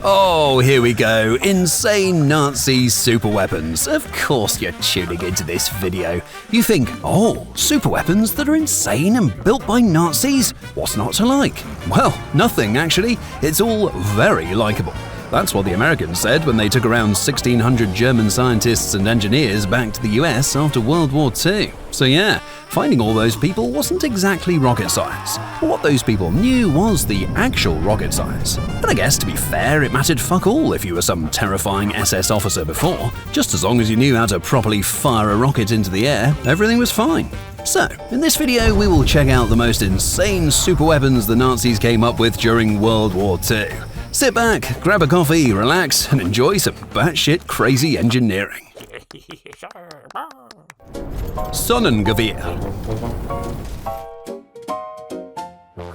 Oh, here we go. Insane Nazi superweapons. Of course you're tuning into this video. You think, oh, superweapons that are insane and built by Nazis? What's not to like? Well, nothing actually. It's all very likable. That's what the Americans said when they took around 1,600 German scientists and engineers back to the US after World War II. So yeah, finding all those people wasn't exactly rocket science. What those people knew was the actual rocket science. But I guess to be fair, it mattered fuck all if you were some terrifying SS officer before. Just as long as you knew how to properly fire a rocket into the air, everything was fine. So, in this video we will check out the most insane superweapons the Nazis came up with during World War II. Sit back, grab a coffee, relax, and enjoy some batshit crazy engineering. Sonnengewehr.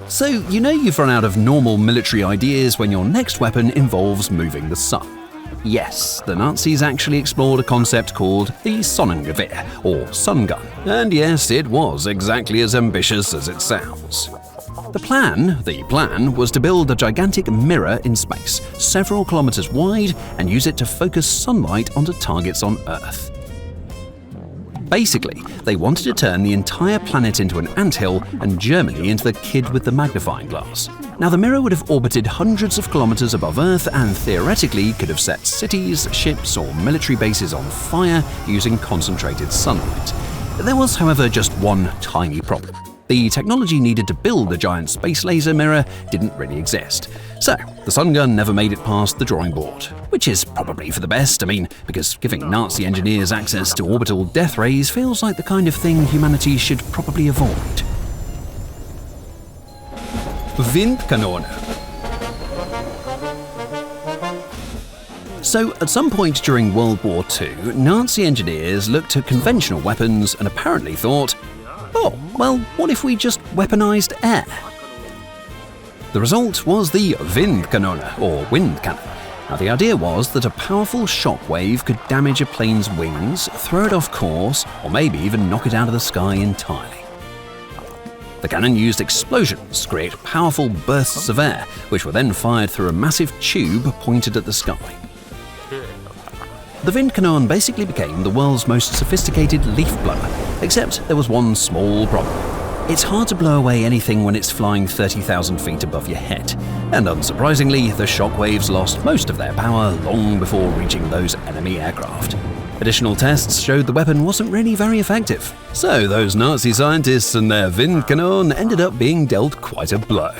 So, you know you've run out of normal military ideas when your next weapon involves moving the sun. Yes, the Nazis actually explored a concept called the Sonnengewehr, or sun gun. And yes, it was exactly as ambitious as it sounds. The plan was to build a gigantic mirror in space, several kilometers wide, and use it to focus sunlight onto targets on Earth. Basically, they wanted to turn the entire planet into an anthill and Germany into the kid with the magnifying glass. Now, the mirror would have orbited hundreds of kilometers above Earth and theoretically could have set cities, ships, or military bases on fire using concentrated sunlight. There was, however, just one tiny problem. The technology needed to build the giant space laser mirror didn't really exist. So, the sun gun never made it past the drawing board. Which is probably for the best, because giving Nazi engineers access to orbital death rays feels like the kind of thing humanity should probably avoid. Windkanone. So, at some point during World War II, Nazi engineers looked at conventional weapons and apparently thought, oh, well, what if we just weaponized air? The result was the Windkanone, or wind cannon. Now, the idea was that a powerful shock wave could damage a plane's wings, throw it off course, or maybe even knock it out of the sky entirely. The cannon used explosions to create powerful bursts of air, which were then fired through a massive tube pointed at the sky. The Windkanone basically became the world's most sophisticated leaf blower, except there was one small problem. It's hard to blow away anything when it's flying 30,000 feet above your head, and unsurprisingly, the shockwaves lost most of their power long before reaching those enemy aircraft. Additional tests showed the weapon wasn't really very effective, so those Nazi scientists and their Windkanone ended up being dealt quite a blow.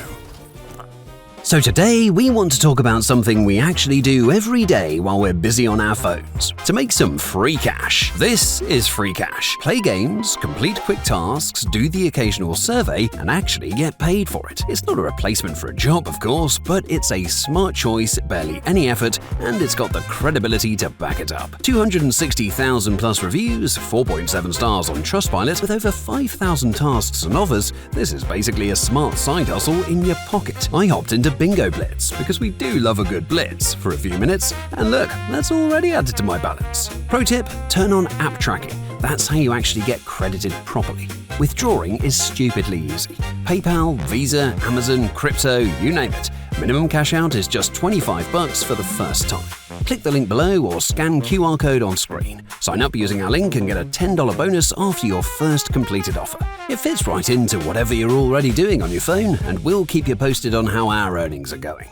So today, we want to talk about something we actually do every day while we're busy on our phones, to make some free cash. This is free cash. Play games, complete quick tasks, do the occasional survey, and actually get paid for it. It's not a replacement for a job, of course, but it's a smart choice, barely any effort, and it's got the credibility to back it up. 260,000 plus reviews, 4.7 stars on Trustpilot, with over 5,000 tasks and offers. This is basically a smart side hustle in your pocket. I hopped into Bingo Blitz, because we do love a good blitz, for a few minutes, and look, that's already added to my balance. Pro tip, turn on app tracking. That's how you actually get credited properly. Withdrawing is stupidly easy. PayPal, Visa, Amazon, crypto, you name it. Minimum cash out is just $25 for the first time. Click the link below or scan QR code on screen. Sign up using our link and get a $10 bonus after your first completed offer. It fits right into whatever you're already doing on your phone, and we'll keep you posted on how our earnings are going.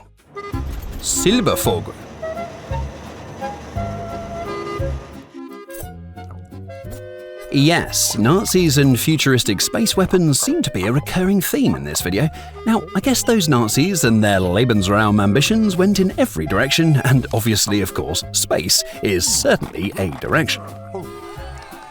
Silbervogel. Yes, Nazis and futuristic space weapons seem to be a recurring theme in this video. Now, I guess those Nazis and their Lebensraum ambitions went in every direction, and obviously, of course, space is certainly a direction.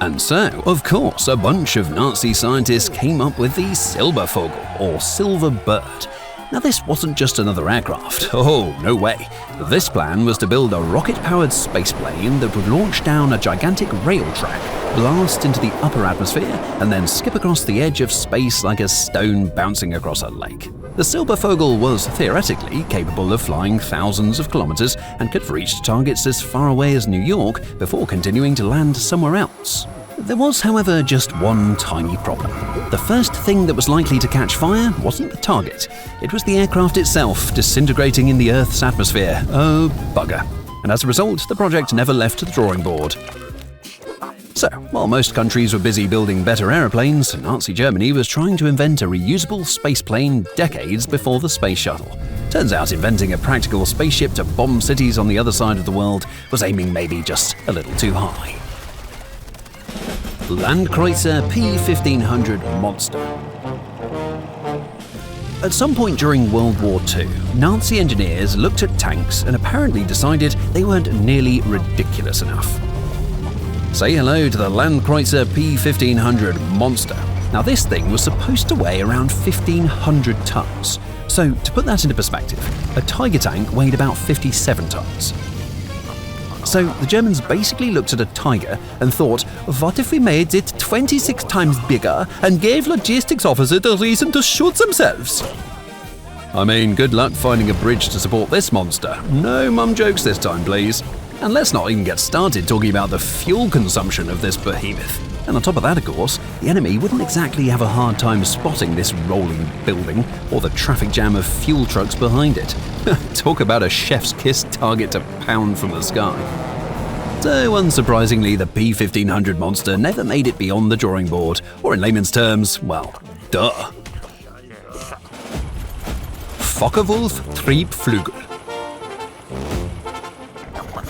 And so, of course, a bunch of Nazi scientists came up with the Silbervogel, or silver bird. Now, this wasn't just another aircraft. Oh, no way. This plan was to build a rocket-powered spaceplane that would launch down a gigantic rail track, blast into the upper atmosphere, and then skip across the edge of space like a stone bouncing across a lake. The Silbervogel was theoretically capable of flying thousands of kilometers and could reach targets as far away as New York before continuing to land somewhere else. There was, however, just one tiny problem. The first thing that was likely to catch fire wasn't the target. It was the aircraft itself, disintegrating in the Earth's atmosphere. Oh, bugger. And as a result, the project never left the drawing board. So, while most countries were busy building better aeroplanes, Nazi Germany was trying to invent a reusable spaceplane decades before the space shuttle. Turns out inventing a practical spaceship to bomb cities on the other side of the world was aiming maybe just a little too high. Landkreuzer P-1500 Monster. At some point during World War II, Nazi engineers looked at tanks and apparently decided they weren't nearly ridiculous enough. Say hello to the Landkreuzer P-1500 Monster. Now this thing was supposed to weigh around 1,500 tons. So to put that into perspective, a Tiger tank weighed about 57 tons. So the Germans basically looked at a Tiger and thought, what if we made it 26 times bigger and gave logistics officers a reason to shoot themselves? I mean, good luck finding a bridge to support this monster. No mum jokes this time, please. And let's not even get started talking about the fuel consumption of this behemoth. And on top of that, of course, the enemy wouldn't exactly have a hard time spotting this rolling building or the traffic jam of fuel trucks behind it. Talk about a chef's kiss target to pound from the sky. So unsurprisingly, the P-1500 Monster never made it beyond the drawing board, or in layman's terms, well, duh. Focke-Wulf Triebflügel.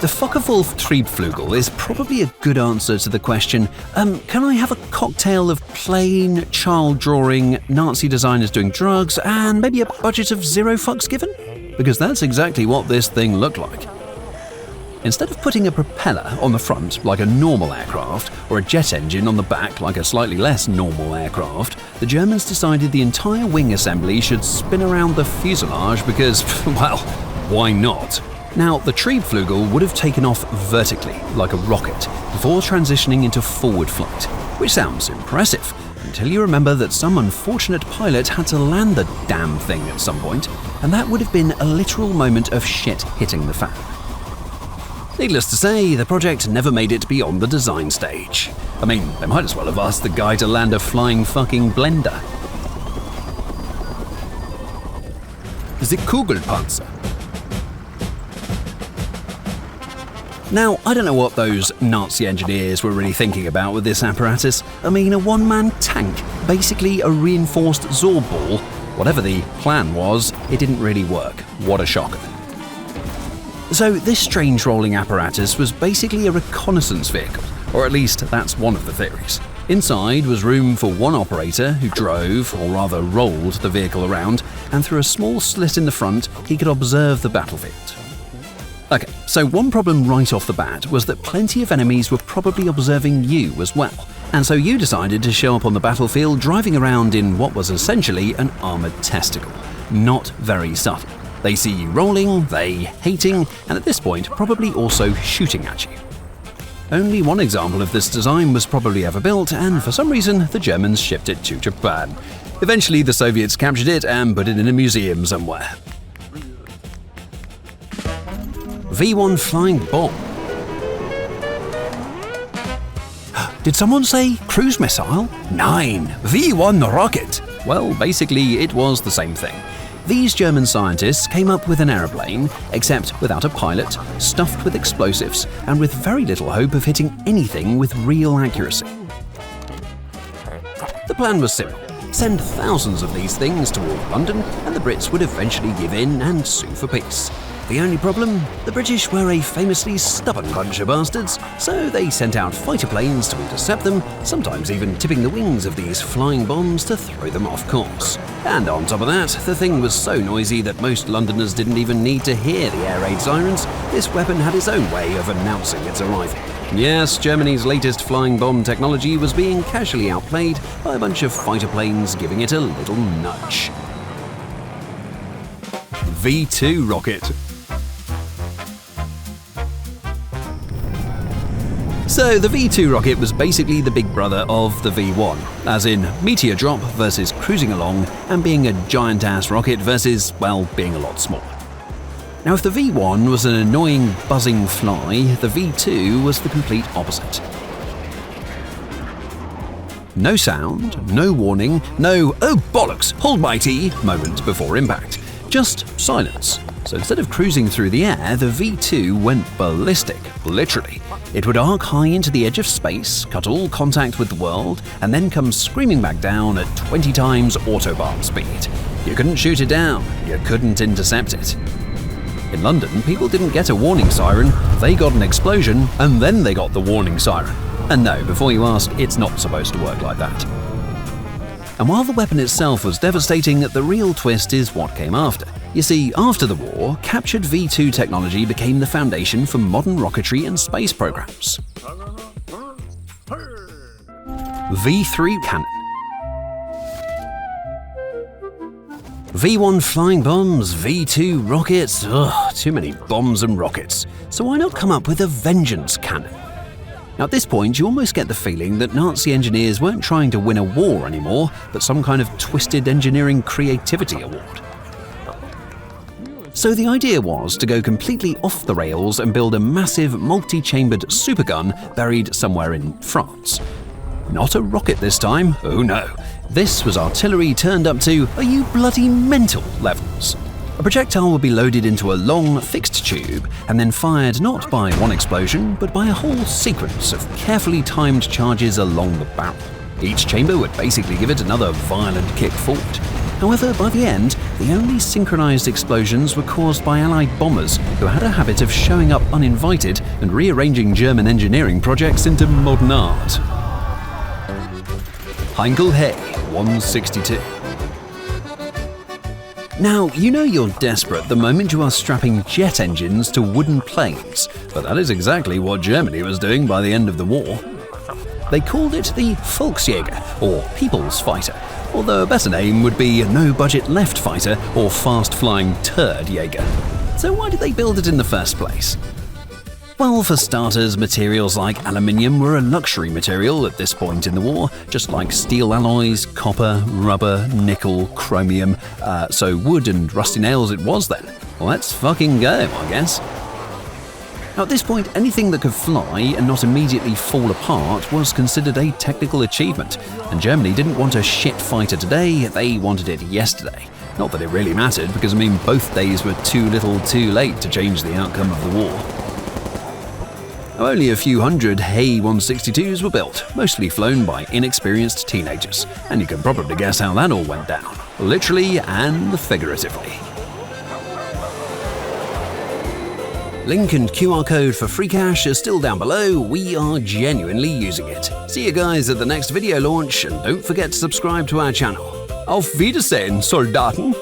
The Focke-Wulf Triebflügel is probably a good answer to the question, can I have a cocktail of plain, child drawing, Nazi designers doing drugs, and maybe a budget of 0 fucks given? Because that's exactly what this thing looked like. Instead of putting a propeller on the front like a normal aircraft, or a jet engine on the back like a slightly less normal aircraft, the Germans decided the entire wing assembly should spin around the fuselage because, well, why not? Now, the Triebflügel would have taken off vertically, like a rocket, before transitioning into forward flight, which sounds impressive, until you remember that some unfortunate pilot had to land the damn thing at some point, and that would have been a literal moment of shit hitting the fan. Needless to say, the project never made it beyond the design stage. I mean, they might as well have asked the guy to land a flying fucking blender. The Kugelpanzer. Now, I don't know what those Nazi engineers were really thinking about with this apparatus. I mean, a one-man tank, basically a reinforced Zorb ball. Whatever the plan was, it didn't really work. What a shocker. So this strange rolling apparatus was basically a reconnaissance vehicle, or at least that's one of the theories. Inside was room for one operator who drove, or rather rolled, the vehicle around, and through a small slit in the front, he could observe the battlefield. Okay, so one problem right off the bat was that plenty of enemies were probably observing you as well, and so you decided to show up on the battlefield driving around in what was essentially an armoured testicle. Not very subtle. They see you rolling, they hating, and at this point probably also shooting at you. Only one example of this design was probably ever built, and for some reason the Germans shipped it to Japan. Eventually the Soviets captured it and put it in a museum somewhere. V1 flying bomb. Did someone say cruise missile? 9. V1 rocket. Well, basically it was the same thing. These German scientists came up with an aeroplane, except without a pilot, stuffed with explosives, and with very little hope of hitting anything with real accuracy. The plan was simple. Send thousands of these things toward London, and the Brits would eventually give in and sue for peace. The only problem? The British were a famously stubborn bunch of bastards, so they sent out fighter planes to intercept them, sometimes even tipping the wings of these flying bombs to throw them off course. And on top of that, the thing was so noisy that most Londoners didn't even need to hear the air raid sirens. This weapon had its own way of announcing its arrival. Yes, Germany's latest flying bomb technology was being casually outplayed by a bunch of fighter planes giving it a little nudge. V2 rocket. So the V2 rocket was basically the big brother of the V1, as in meteor drop versus cruising along and being a giant-ass rocket versus, well, being a lot smaller. Now if the V1 was an annoying buzzing fly, the V2 was the complete opposite. No sound, no warning, no "oh bollocks, hold my tea" moment before impact. Just silence. So instead of cruising through the air, the V2 went ballistic, literally. It would arc high into the edge of space, cut all contact with the world, and then come screaming back down at 20 times autobahn speed. You couldn't shoot it down, you couldn't intercept it. In London, people didn't get a warning siren, they got an explosion, and then they got the warning siren. And no, before you ask, it's not supposed to work like that. And while the weapon itself was devastating, the real twist is what came after. You see, after the war, captured V2 technology became the foundation for modern rocketry and space programs. V3 cannon. V1 flying bombs, V2 rockets, too many bombs and rockets. So why not come up with a vengeance cannon? Now at this point, you almost get the feeling that Nazi engineers weren't trying to win a war anymore, but some kind of twisted engineering creativity award. So the idea was to go completely off the rails and build a massive multi-chambered supergun buried somewhere in France. Not a rocket this time, oh no. This was artillery turned up to "are you bloody mental" levels. A projectile would be loaded into a long, fixed tube and then fired not by one explosion, but by a whole sequence of carefully timed charges along the barrel. Each chamber would basically give it another violent kick forward. However, by the end, the only synchronized explosions were caused by Allied bombers who had a habit of showing up uninvited and rearranging German engineering projects into modern art. Heinkel HE 162. Now, you know you're desperate the moment you are strapping jet engines to wooden planes, but that is exactly what Germany was doing by the end of the war. They called it the Volksjäger, or People's Fighter, although a better name would be No-Budget Left Fighter or Fast-Flying Third Jäger. So why did they build it in the first place? Well, for starters, materials like aluminium were a luxury material at this point in the war, just like steel alloys, copper, rubber, nickel, chromium, so wood and rusty nails it was then. Well, let's fucking go, I guess. Now, at this point, anything that could fly and not immediately fall apart was considered a technical achievement, and Germany didn't want a shit fighter today, they wanted it yesterday. Not that it really mattered, because both days were too little too late to change the outcome of the war. Only a few hundred HE 162s were built, mostly flown by inexperienced teenagers, and you can probably guess how that all went down, literally and figuratively. Link and QR code for free cash are still down below, we are genuinely using it. See you guys at the next video launch, and don't forget to subscribe to our channel. Auf Wiedersehen, Soldaten!